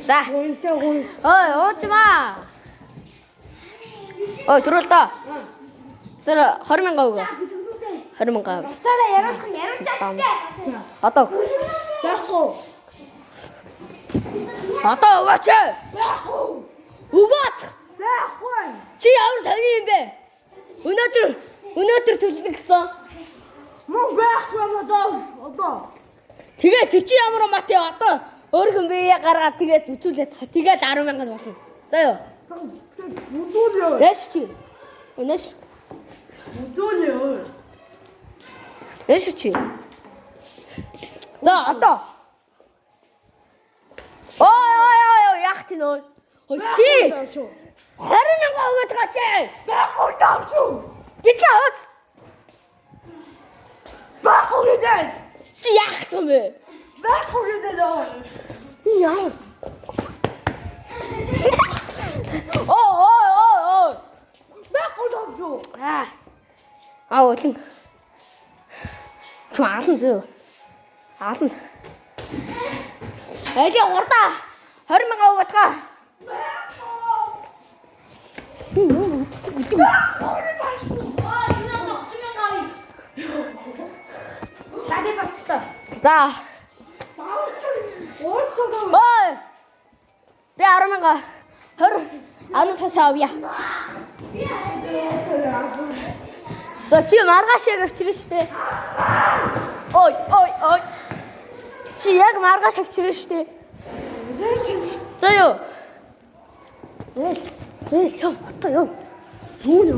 За. Ой, ууж маа. Ой, түрүүл доо. Тэр 20,000 өгөө. 20,000. Буцаараа яриулах. Одоо. Яахгүй. Одоо өгөөч. Өгөөч. Яахгүй. Чи ямар сони юм бэ? Өнөөдөр төлнө гэсэн. Мөн байхгүй одоо. Тэгээд чи ямар мат яа одоо өөрхөн бие гаргаад тэгээд үзүүлээд тэгээд 10,000 болно. За юу? Үзүүлээ. Нэш чи. Нэш. Үзүүлээ. Нэш чи. За одоо. Ой яах чи нөө. Ой чи. 20,000 өгөөд гаач. Байхгүй тавчуу. Битээ хот. Байхгүй гэдэг. Чи яах юм бэ? Байхгүй гэдэг. Яа. Ой. Байхгүй тавчуу. Улин. Хаална зөө. Хаална. Эли урдаа 20,000 өгөөд гаа. За. Ой. Би 10,000 20 анус хасаавья. За чи маргааш яг авчирна штэ. Ой. Чи яг маргааш авчирна штэ. За юу. Зээл ёо одоо ёо.